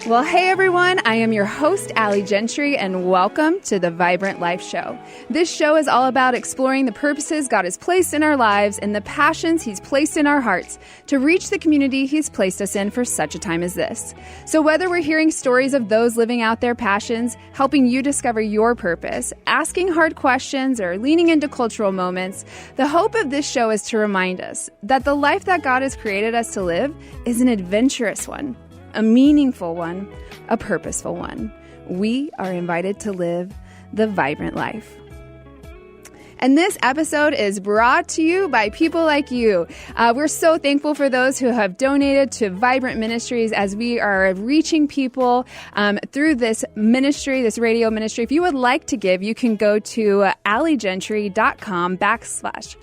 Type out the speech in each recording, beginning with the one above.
Well, hey everyone, I am your host, Gentry, and welcome to the Vibrant Life Show. This show is all about exploring the purposes God has placed in our lives and the passions He's placed in our hearts to reach the community He's placed us in for such a time as this. So whether we're hearing stories of those living out their passions, helping you discover your purpose, asking hard questions, or leaning into cultural moments, the hope of this show is to remind us that the life that God has created us to live is an adventurous one, a meaningful one, a purposeful one. We are invited to live the vibrant life. And this episode is brought to you by people like you. We're so thankful for those who have donated to Vibrant Ministries as we are reaching people through this ministry, this radio ministry. If you would like to give, you can go to alligentry.com/vibrant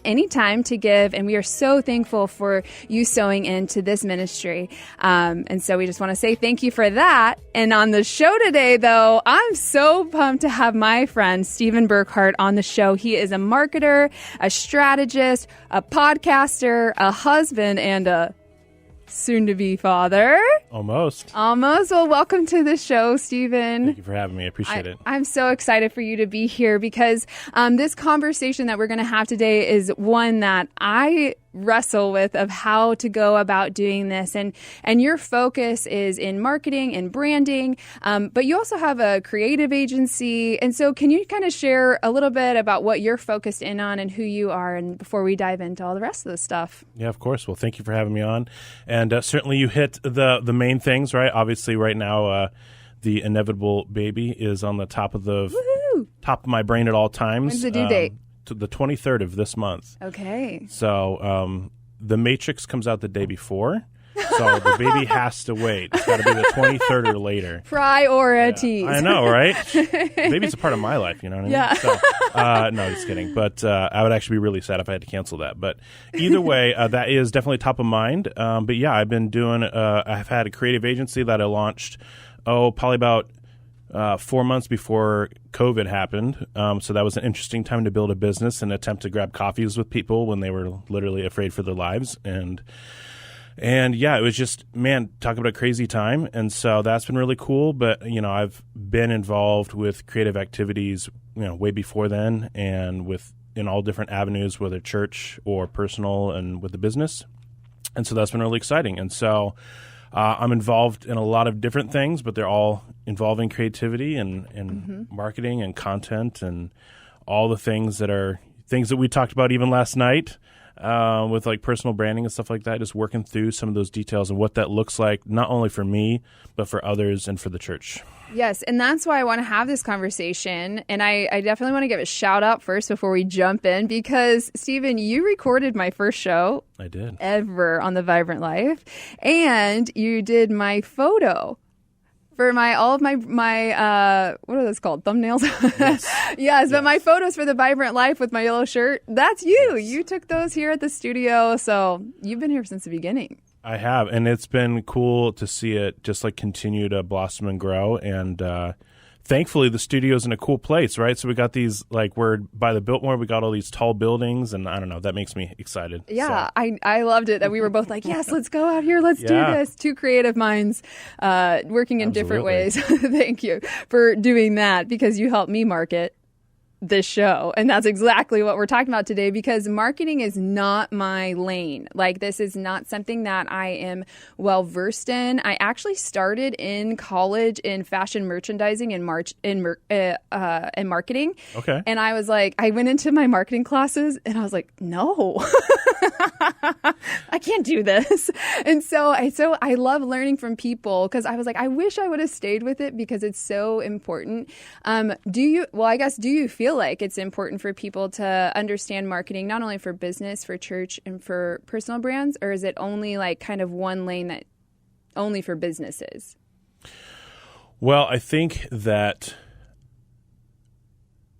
anytime to give, and we are so thankful for you sowing into this ministry, and so we just want to say thank you for that. And on the show today, though, I'm so pumped to have my friend Stephen Burkhart on the show. He is a marketer, a strategist, a podcaster, a husband, and a soon-to-be father. Almost. Well, welcome to the show, Stephen. Thank you for having me. I appreciate it. I'm so excited for you to be here because this conversation that we're going to have today is one that I wrestle with of how to go about doing this. And your focus is in marketing and branding, but you also have a creative agency. And so can you kind of share a little bit about what you're focused in on and who you are, and before we dive into all the rest of the stuff? Yeah, of course. Well, thank you for having me on. And certainly you hit the main things, right? Obviously right now, the inevitable baby is on the top of my brain at all times. When's the due date? To the 23rd of this month. Okay. So the Matrix comes out the day before, so the baby has to wait. It's got to be the 23rd or later. Priorities. Yeah, I know, right? Baby's a part of my life, you know what I mean? Yeah. So, no, just kidding. But I would actually be really sad if I had to cancel that. But either way, that is definitely top of mind. But yeah, I've been doing, I've had a creative agency that I launched, probably about 4 months before COVID happened. So that was an interesting time to build a business and attempt to grab coffees with people when they were literally afraid for their lives. And yeah, it was just, man, talk about a crazy time. And so that's been really cool. But, you know, I've been involved with creative activities, you know, way before then, and in all different avenues, whether church or personal and with the business. And so that's been really exciting. And so I'm involved in a lot of different things, but they're all involving creativity and marketing and content and all the things that we talked about even last night with like personal branding and stuff like that, just working through some of those details and what that looks like, not only for me, but for others and for the church. Yes, and that's why I want to have this conversation. And I definitely want to give a shout out first before we jump in, because, Stephen, you recorded my first show I did. ever on The Vibrant Life, and you did my photo for all of my what are those called? Thumbnails? Yes, but my photos for The Vibrant Life with my yellow shirt, that's you. Yes. You took those here at the studio, so you've been here since the beginning. I have, and it's been cool to see it just like continue to blossom and grow. And thankfully, the studio's in a cool place, right? So we got these, like, we're by the Biltmore, we got all these tall buildings, and I don't know, that makes me excited. Yeah, so. I loved it that we were both like, yes, let's go out here, let's do this. Two creative minds working in different ways. Thank you for doing that, because you helped me market this show. And that's exactly what we're talking about today, because marketing is not my lane. Like, this is not something that I am well versed in. I actually started in college in fashion merchandising and marketing. Okay. And I was like, I went into my marketing classes and I was like, no, I can't do this. And so I love learning from people, because I was like, I wish I would have stayed with it because it's so important. Do you feel like it's important for people to understand marketing, not only for business, for church, and for personal brands, or is it only like kind of one lane that only for businesses? Well, I think that,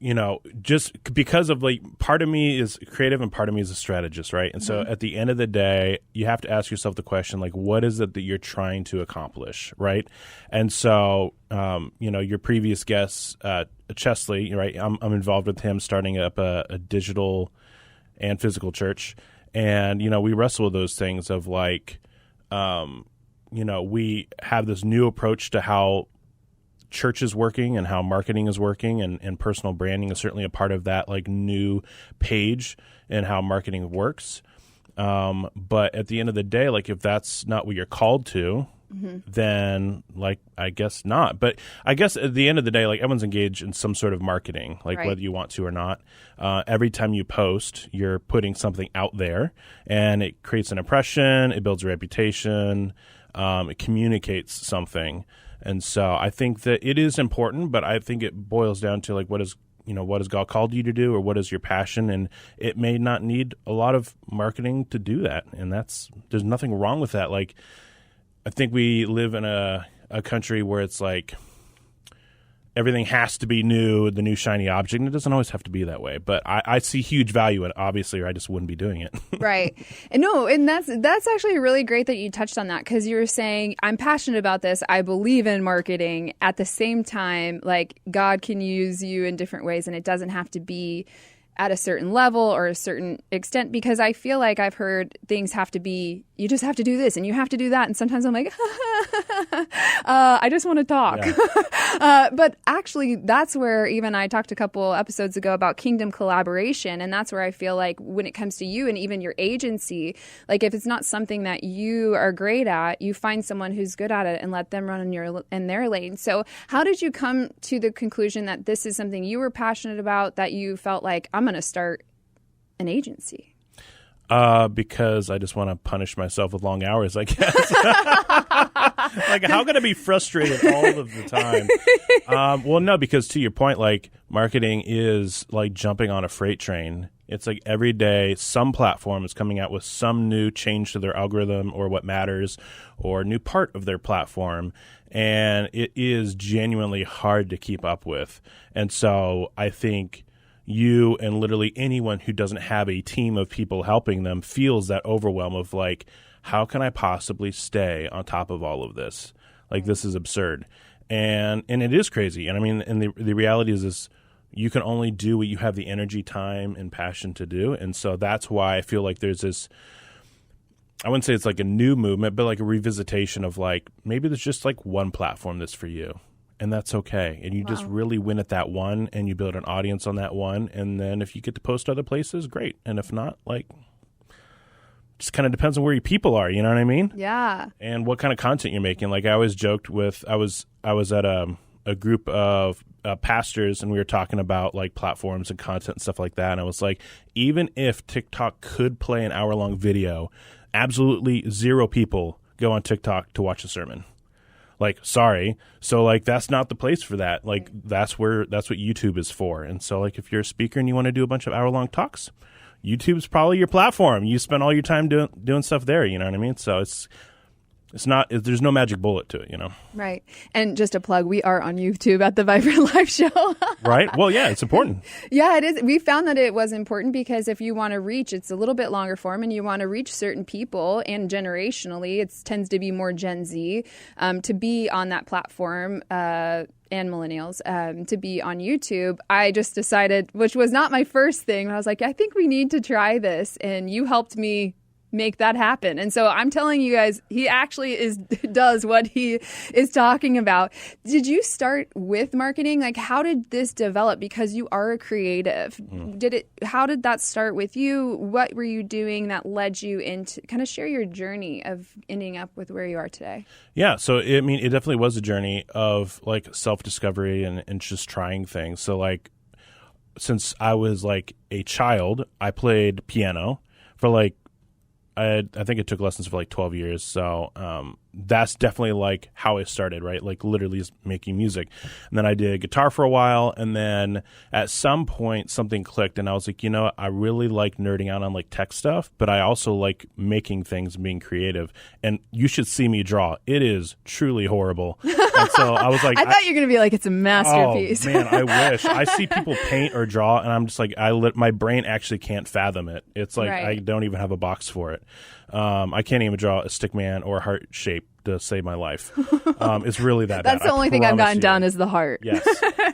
you know, just because of, like, part of me is creative and part of me is a strategist, right? And so at the end of the day, you have to ask yourself the question, like, what is it that you're trying to accomplish, right? And so, you know, your previous guest, Chesley, right? I'm involved with him starting up a digital and physical church. And, you know, we wrestle with those things of, like, we have this new approach to how church is working and how marketing is working, and personal branding is certainly a part of that like new page and how marketing works. But at the end of the day, like if that's not what you're called to, then like I guess not. But I guess at the end of the day, like everyone's engaged in some sort of marketing, like whether you want to or not. Every time you post, you're putting something out there, and it creates an impression, it builds a reputation, it communicates something. And so I think that it is important, but I think it boils down to like what has God called you to do, or what is your passion? And it may not need a lot of marketing to do that. And there's nothing wrong with that. Like, I think we live in a country where it's like everything has to be new, the new shiny object. And it doesn't always have to be that way. But I see huge value in it, obviously, or I just wouldn't be doing it. Right. And that's actually really great that you touched on that, because you were saying, I'm passionate about this. I believe in marketing. At the same time, like God can use you in different ways, and it doesn't have to be at a certain level or a certain extent, because I feel like I've heard things have to be, you just have to do this and you have to do that. And sometimes I'm like, I just want to talk. Yeah. But actually, that's where even I talked a couple episodes ago about kingdom collaboration. And that's where I feel like when it comes to you and even your agency, like if it's not something that you are great at, you find someone who's good at it and let them run in their lane. So how did you come to the conclusion that this is something you were passionate about, that you felt like, I'm going to start an agency? Because I just want to punish myself with long hours, I guess. Like, how can I be frustrated all of the time? Well, no, because to your point, like marketing is like jumping on a freight train. It's like every day some platform is coming out with some new change to their algorithm or what matters or new part of their platform. And it is genuinely hard to keep up with. And so I think you and literally anyone who doesn't have a team of people helping them feels that overwhelm of like, how can I possibly stay on top of all of this? Like, this is absurd. And it is crazy. And I mean, and the reality is you can only do what you have the energy, time, and passion to do. And so that's why I feel like there's this, I wouldn't say it's like a new movement, but like a revisitation of like, maybe there's just like one platform that's for you. And that's okay. And you just really win at that one, and you build an audience on that one. And then if you get to post other places, great. And if not, like, just kind of depends on where your people are. You know what I mean? Yeah. And what kind of content you're making. Like I always joked with, I was at a group of pastors, and we were talking about like platforms and content and stuff like that. And I was like, even if TikTok could play an hour-long video, absolutely zero people go on TikTok to watch a sermon. Like, sorry. So like, that's not the place for that. Like, that's what YouTube is for. And so like, if you're a speaker and you want to do a bunch of hour-long talks, YouTube's probably your platform. You spend all your time doing stuff there. You know what I mean? So it's not, there's no magic bullet to it, you know? Right. And just a plug, we are on YouTube at the Vibrant Life Show. Right. Well, yeah, it's important. Yeah, it is. We found that it was important because if you want to reach, it's a little bit longer form, and you want to reach certain people, and generationally, it tends to be more Gen Z, to be on that platform, and millennials, to be on YouTube. I just decided, which was not my first thing, but I was like, I think we need to try this. And you helped me make that happen. And so I'm telling you guys, he actually does what he is talking about. Did you start with marketing? Like, how did this develop? Because you are a creative. How did that start with you? What were you doing that led you into, kind of share your journey of ending up with where you are today? Yeah. So, I mean, it definitely was a journey of like self-discovery and just trying things. So like, since I was like a child, I played piano for like, I think it took lessons for like 12 years. So that's definitely like how I started, right? Like literally just making music. And then I did guitar for a while. And then at some point something clicked and I was like, you know, I really like nerding out on like tech stuff, but I also like making things and being creative. And you should see me draw. It is truly horrible. And so I was like, I thought you were going to be like, it's a masterpiece. Oh man, I wish. I see people paint or draw and I'm just like, my brain actually can't fathom it. It's like, right. I don't even have a box for it. I can't even draw a stick man or a heart shape to save my life. It's really that bad. That's the only thing I've gotten down is the heart. Yes.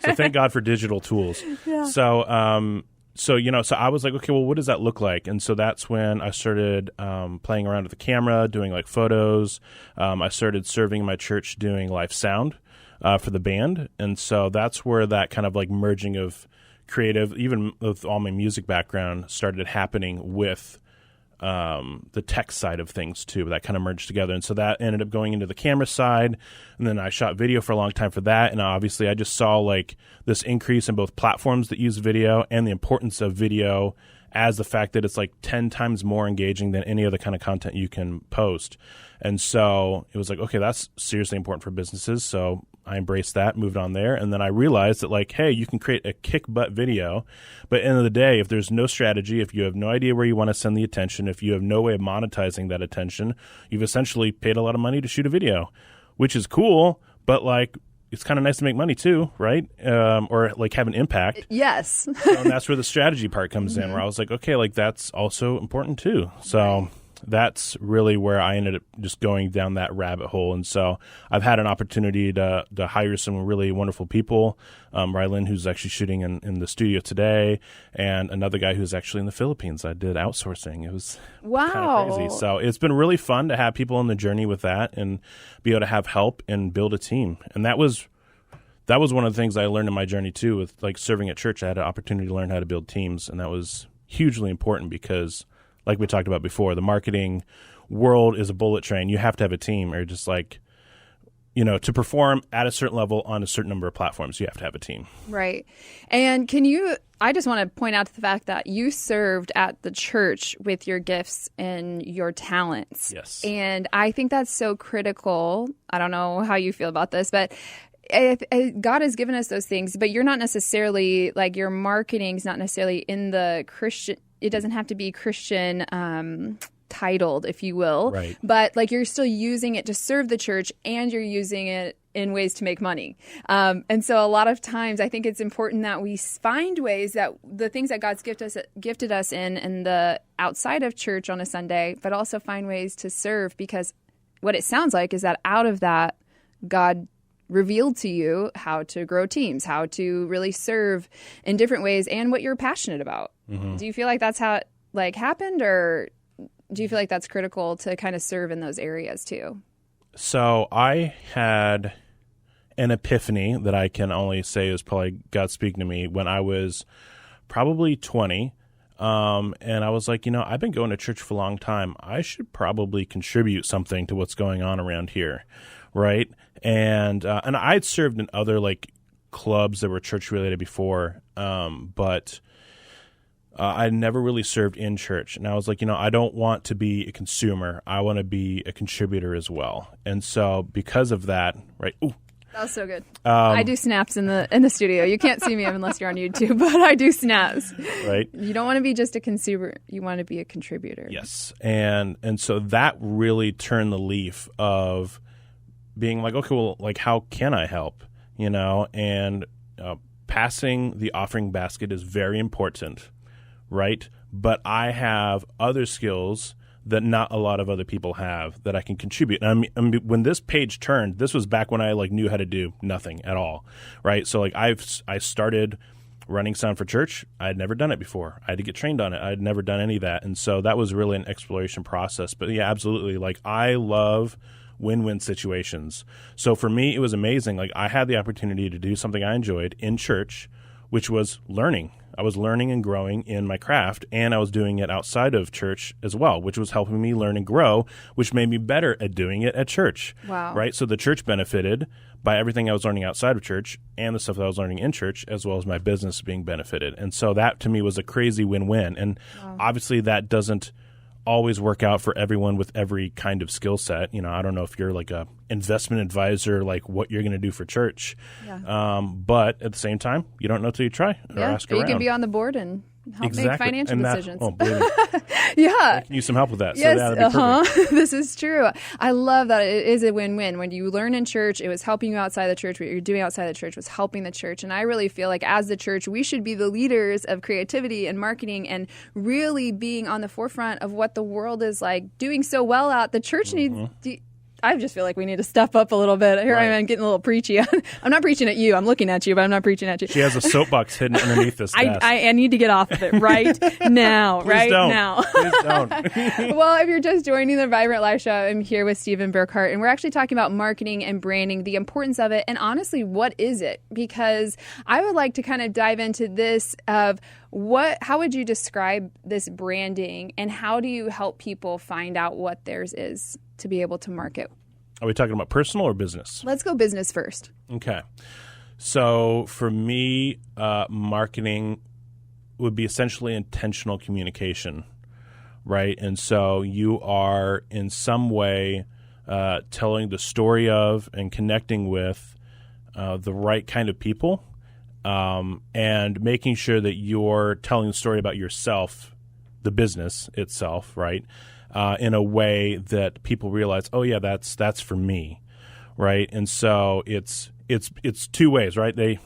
So thank God for digital tools. Yeah. so I was like, okay, well, what does that look like? And so that's when I started playing around with the camera, doing like photos. I started serving my church doing live sound for the band. And so that's where that kind of like merging of creative, even with all my music background, started happening with the tech side of things too. That kind of merged together. And so that ended up going into the camera side. And then I shot video for a long time for that. And obviously I just saw like this increase in both platforms that use video and the importance of video as the fact that it's like 10 times more engaging than any other kind of content you can post. And so it was like, okay, that's seriously important for businesses. So I embraced that, moved on there. And then I realized that like, hey, you can create a kick butt video. But at the end of the day, if there's no strategy, if you have no idea where you want to send the attention, if you have no way of monetizing that attention, you've essentially paid a lot of money to shoot a video, which is cool. But like, it's kind of nice to make money too, right? Or like have an impact. Yes. And that's where the strategy part comes in, where I was like, okay, like that's also important too. So that's really where I ended up just going down that rabbit hole. And so I've had an opportunity to hire some really wonderful people. Rylan, who's actually shooting in the studio today, and another guy who's actually in the Philippines. I did outsourcing. It was kind of crazy. So it's been really fun to have people on the journey with that and be able to have help and build a team. And that was one of the things I learned in my journey too, with like serving at church. I had an opportunity to learn how to build teams, and that was hugely important because, like we talked about before, the marketing world is a bullet train. You have to have a team, or just like, to perform at a certain level on a certain number of platforms, you have to have a team. Right. And I just want to point out the fact that you served at the church with your gifts and your talents. Yes. And I think that's so critical. I don't know how you feel about this, but God has given us those things, but you're not necessarily, like, your marketing's not necessarily in the Christian, it doesn't have to be Christian titled, if you will. Right. But like, you're still using it to serve the church, and you're using it in ways to make money. And so a lot of times I think it's important that we find ways that the things that God's gifted us in the outside of church on a Sunday, but also find ways to serve, because what it sounds like is that out of that, God revealed to you how to grow teams, how to really serve in different ways, and what you're passionate about. Mm-hmm. Do you feel like that's how it like happened, or do you feel like that's critical to kind of serve in those areas too? So I had an epiphany that I can only say is probably God speaking to me when I was probably 20. And I was like, I've been going to church for a long time. I should probably contribute something to what's going on around here. Right. And I'd served in other like clubs that were church related before. But I never really served in church. And I was like, I don't want to be a consumer. I want to be a contributor as well. And so because of that, right. Ooh. That was so good. I do snaps in the studio. You can't see me unless you're on YouTube, but I do snaps. Right. You don't want to be just a consumer. You want to be a contributor. Yes. And so that really turned the leaf of being like, okay, well, like, how can I help? And passing the offering basket is very important, right? But I have other skills that not a lot of other people have that I can contribute. And I mean, when this page turned, this was back when I like knew how to do nothing at all, right? So like I started running sound for church. I had never done it before. I had to get trained on it. I had never done any of that. And so that was really an exploration process. But yeah, absolutely. Like, I love win-win situations. So for me, it was amazing. Like, I had the opportunity to do something I enjoyed in church, which was learning. I was learning and growing in my craft, and I was doing it outside of church as well, which was helping me learn and grow, which made me better at doing it at church. Wow. Right? So the church benefited by everything I was learning outside of church and the stuff that I was learning in church, as well as my business being benefited. And so that, to me, was a crazy win-win. And obviously that doesn't always work out for everyone with every kind of skill set. I don't know if you're like a investment advisor, like what you're going to do for church. Yeah. But at the same time, you don't know till you try or ask around. You can be on the board and help make financial decisions. Believe me. Yeah. I can use some help with that. Yes, so that'd be perfect. This is true. I love that it is a win-win. When you learn in church, it was helping you outside the church. What you're doing outside the church was helping the church. And I really feel like as the church, we should be the leaders of creativity and marketing and really being on the forefront of what the world is like doing so well at. The church needs I just feel like we need to step up a little bit. Here I am getting a little preachy. I'm not preaching at you. I'm looking at you, but I'm not preaching at you. She has a soapbox hidden underneath this desk. I need to get off of it right now. Please don't. Now. Please don't. Well, if you're just joining the Vibrant Life Show, I'm here with Stephen Burkhart, and we're actually talking about marketing and branding, the importance of it, and honestly, what is it? Because I would like to kind of dive into this of how would you describe this branding, and how do you help people find out what theirs is to be able to market? Are we talking about personal or business? Let's go business first. Okay. So for me, marketing would be essentially intentional communication, right? And so you are in some way telling the story of and connecting with the right kind of people, and making sure that you're telling the story about yourself, the business itself, right? In a way that people realize, oh yeah, that's for me, right? And so it's two ways, right?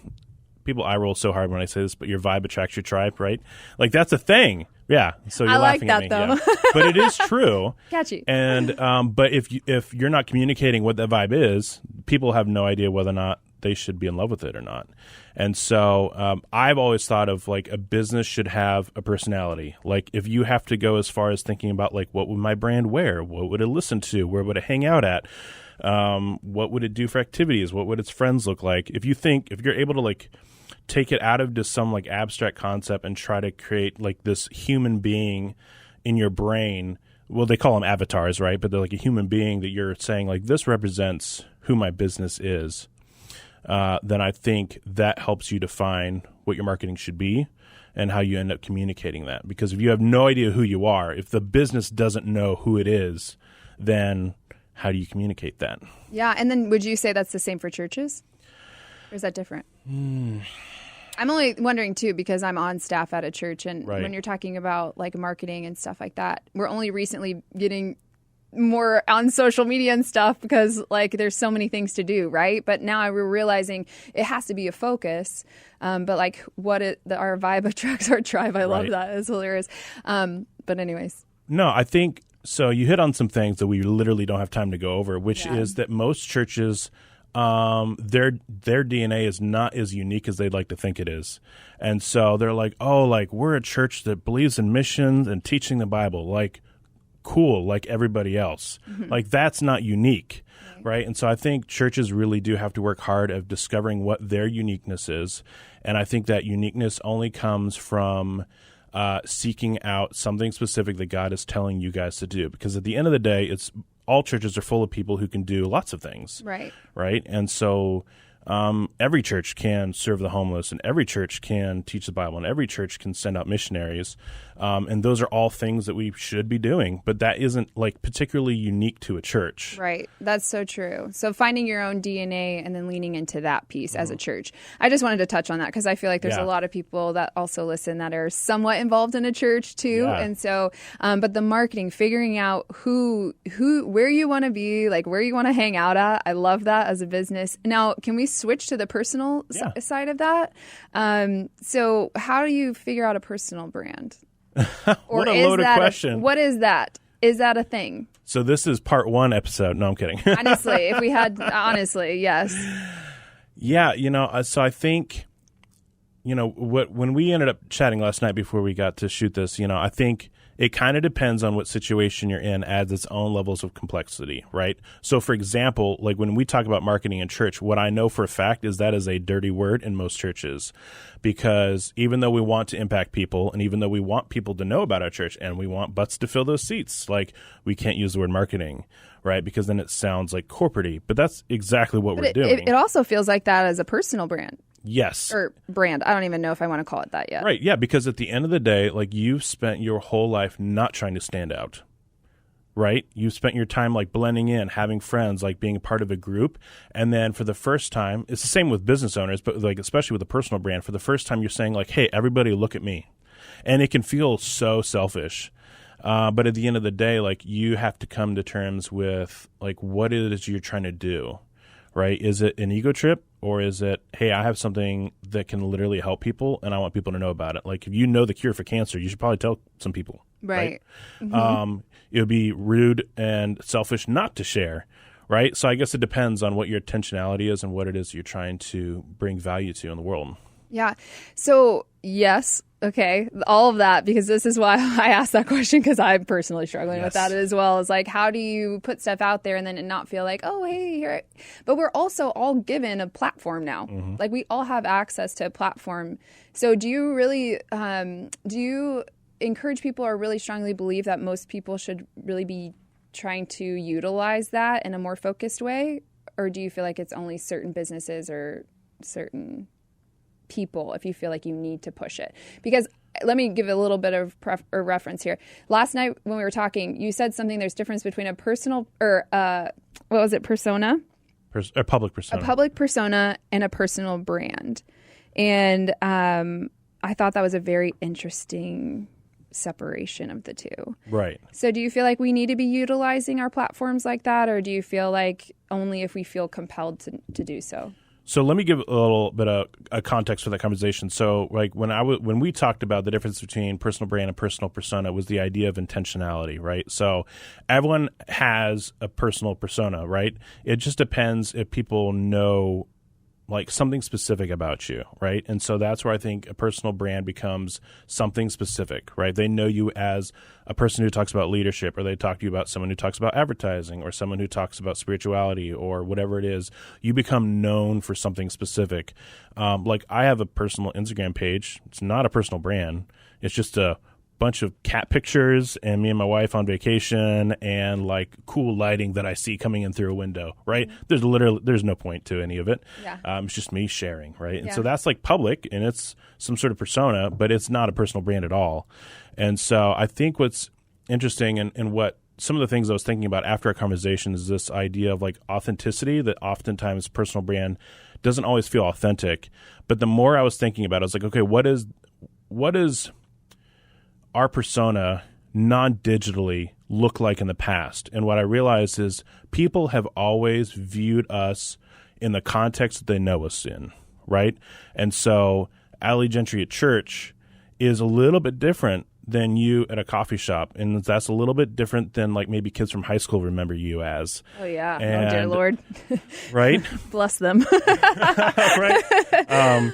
People eye roll so hard when I say this, but your vibe attracts your tribe, right? Like that's a thing, yeah. So you're laughing at me, though. yeah. But it is true. Catchy. And but if you're not communicating what that vibe is, people have no idea whether or not they should be in love with it or not. And so I've always thought of like a business should have a personality. Like if you have to go as far as thinking about like what would my brand wear? What would it listen to? Where would it hang out at? What would it do for activities? What would its friends look like? If you're able to like take it out of just some like abstract concept and try to create like this human being in your brain, well, they call them avatars, right? But they're like a human being that you're saying like this represents who my business is. Then I think that helps you define what your marketing should be and how you end up communicating that. Because if you have no idea who you are, if the business doesn't know who it is, then how do you communicate that? Yeah, and then would you say that's the same for churches? Or is that different? I'm only wondering, too, because I'm on staff at a church, and when you're talking about like marketing and stuff like that, we're only recently getting more on social media and stuff because like there's so many things to do, right? But now we're realizing it has to be a focus. But like our vibe attracts our tribe. I love that. It's hilarious. But anyways. No, I think so. You hit on some things that we literally don't have time to go over, which is that most churches, their DNA is not as unique as they'd like to think it is. And so they're like, oh, like we're a church that believes in missions and teaching the Bible. Like, cool, like everybody else. Like that's not unique, right? And so I think churches really do have to work hard at discovering what their uniqueness is. And I think that uniqueness only comes from seeking out something specific that God is telling you guys to do. Because at the end of the day, all churches are full of people who can do lots of things. Right? And so every church can serve the homeless, and every church can teach the Bible, and every church can send out missionaries. And those are all things that we should be doing, but that isn't like particularly unique to a church. Right. That's so true. So finding your own DNA and then leaning into that piece as a church. I just wanted to touch on that because I feel like there's a lot of people that also listen that are somewhat involved in a church too. Yeah. And so, but the marketing, figuring out where you want to be, like where you want to hang out at. I love that as a business. Now, can we switch to the personal side of that? So how do you figure out a personal brand? What a loaded question. What is that? Is that a thing? So this is part 1 episode. No, I'm kidding. Honestly, if we had, yes. Yeah, so I think, when we ended up chatting last night before we got to shoot this, I think it kind of depends on what situation you're in, adds its own levels of complexity, right? So, for example, like when we talk about marketing in church, what I know for a fact is that is a dirty word in most churches, because even though we want to impact people and even though we want people to know about our church and we want butts to fill those seats, like we can't use the word marketing, right? Because then it sounds like corporate-y, but that's exactly what we're doing. It also feels like that as a personal brand. Yes. Or brand. I don't even know if I want to call it that yet. Right. Yeah. Because at the end of the day, like you've spent your whole life not trying to stand out. Right. You've spent your time like blending in, having friends, like being a part of a group. And then for the first time, it's the same with business owners, but like especially with a personal brand, for the first time you're saying like, hey, everybody look at me. And it can feel so selfish. But at the end of the day, like you have to come to terms with like what it is you're trying to do. Right? Is it an ego trip, or is it, hey, I have something that can literally help people and I want people to know about it? Like if you know the cure for cancer, you should probably tell some people. Right. Mm-hmm. It would be rude and selfish not to share. right? So I guess it depends on what your intentionality is and what it is you're trying to bring value to in the world. Yeah. So yes. Okay. All of that, because this is why I asked that question, because I'm personally struggling with that as well. Is like, how do you put stuff out there and then not feel like, oh, hey, here. But we're also all given a platform now. Mm-hmm. Like we all have access to a platform. So do you really, do you encourage people or really strongly believe that most people should really be trying to utilize that in a more focused way? Or do you feel like it's only certain businesses or certain people if you feel like you need to push it? Because let me give a little bit of reference here. Last night when we were talking, you said something, there's difference between a personal or what was it, persona? A public persona. A public persona and a personal brand. And I thought that was a very interesting separation of the two. Right. So do you feel like we need to be utilizing our platforms like that, or do you feel like only if we feel compelled to do so? So let me give a little bit of a context for that conversation. So like when we talked about the difference between personal brand and personal persona was the idea of intentionality, right? So everyone has a personal persona, right? It just depends if people know like something specific about you, right? And so that's where I think a personal brand becomes something specific, right? They know you as a person who talks about leadership, or they talk to you about someone who talks about advertising, or someone who talks about spirituality, or whatever it is. You become known for something specific. Like I have a personal Instagram page. It's not a personal brand. It's just a bunch of cat pictures and me and my wife on vacation and like cool lighting that I see coming in through a window, right? Mm-hmm. There's no point to any of it. Yeah. It's just me sharing, right? And so that's like public and it's some sort of persona, but it's not a personal brand at all. And so I think what's interesting and what some of the things I was thinking about after our conversation is this idea of like authenticity, that oftentimes personal brand doesn't always feel authentic. But the more I was thinking about it, I was like, okay, what is our persona non-digitally look like in the past? And what I realized is people have always viewed us in the context that they know us in, right? And so Allie Gentry at church is a little bit different than you at a coffee shop. And that's a little bit different than like maybe kids from high school remember you as. Oh, yeah. Oh, dear Lord. Right? Bless them. Right?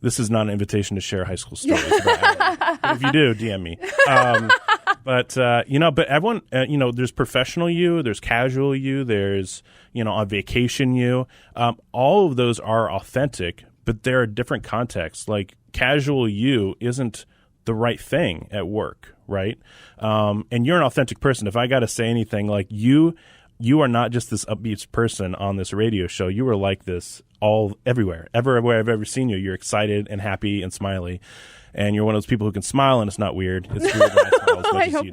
This is not an invitation to share high school stories about Allie. But if you do, DM me. But everyone, there's professional you, there's casual you, there's, on vacation you. All of those are authentic, but there are different contexts. Like casual you isn't the right thing at work, right? And you're an authentic person. If I got to say anything, like you are not just this upbeat person on this radio show. You are like this everywhere I've ever seen you. You're excited and happy and smiley. And you're one of those people who can smile and it's not weird. It's weird when I smile as much as you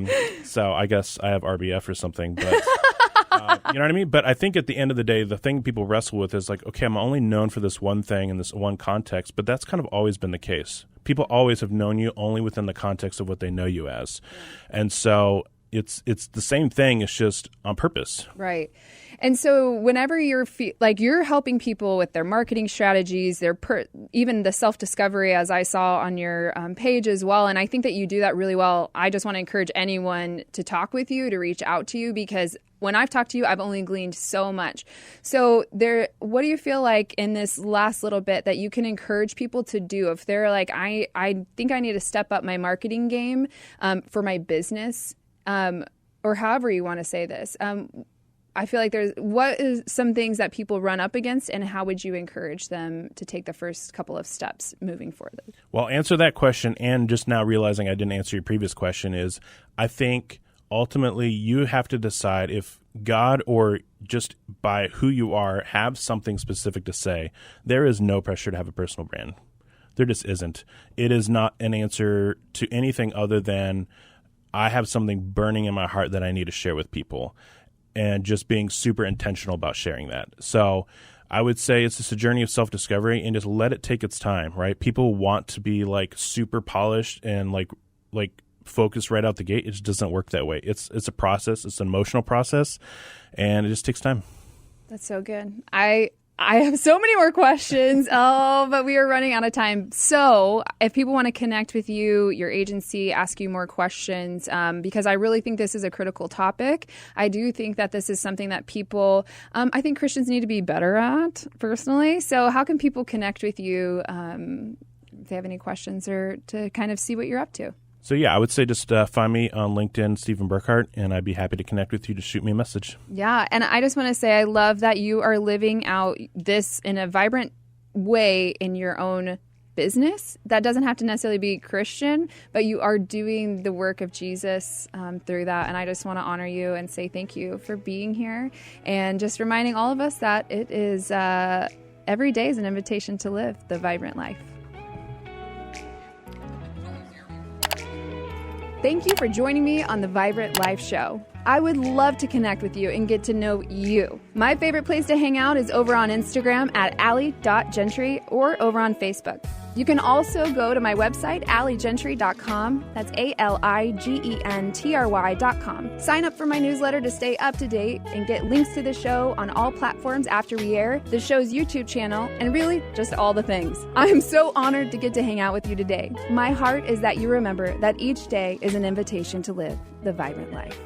do. So I guess I have RBF or something, but you know what I mean? But I think at the end of the day, the thing people wrestle with is like, okay, I'm only known for this one thing in this one context, but that's kind of always been the case. People always have known you only within the context of what they know you as. And so it's the same thing. It's just on purpose. Right. And so whenever you're helping people with their marketing strategies, even the self-discovery, as I saw on your page as well. And I think that you do that really well. I just want to encourage anyone to talk with you, to reach out to you, because when I've talked to you, I've only gleaned so much. So what do you feel like in this last little bit that you can encourage people to do if they're like, I think I need to step up my marketing game for my business, or however you want to say this. I feel like what is some things that people run up against, and how would you encourage them to take the first couple of steps moving forward? Well, answer that question, and just now realizing I didn't answer your previous question is, I think ultimately you have to decide if God or just by who you are have something specific to say. There is no pressure to have a personal brand. There just isn't. It is not an answer to anything other than I have something burning in my heart that I need to share with people, and just being super intentional about sharing that. So I would say it's just a journey of self-discovery, and just let it take its time, right? People want to be like super polished and like focused right out the gate. It just doesn't work that way. It's a process. It's an emotional process, and it just takes time. That's so good. I I have so many more questions. Oh, but we are running out of time. So if people want to connect with you, your agency, ask you more questions, because I really think this is a critical topic. I do think that this is something that people, I think Christians need to be better at personally. So how can people connect with you if they have any questions or to kind of see what you're up to? So, yeah, I would say just find me on LinkedIn, Stephen Burkhart, and I'd be happy to connect with you to shoot me a message. Yeah, and I just want to say I love that you are living out this in a vibrant way in your own business. That doesn't have to necessarily be Christian, but you are doing the work of Jesus through that. And I just want to honor you and say thank you for being here and just reminding all of us that it is every day is an invitation to live the vibrant life. Thank you for joining me on the Vibrant Life Show. I would love to connect with you and get to know you. My favorite place to hang out is over on Instagram at ali.gentry or over on Facebook. You can also go to my website, aligentry.com. That's ALIGENTRY.com. Sign up for my newsletter to stay up to date and get links to the show on all platforms after we air, the show's YouTube channel, and really just all the things. I'm so honored to get to hang out with you today. My heart is that you remember that each day is an invitation to live the vibrant life.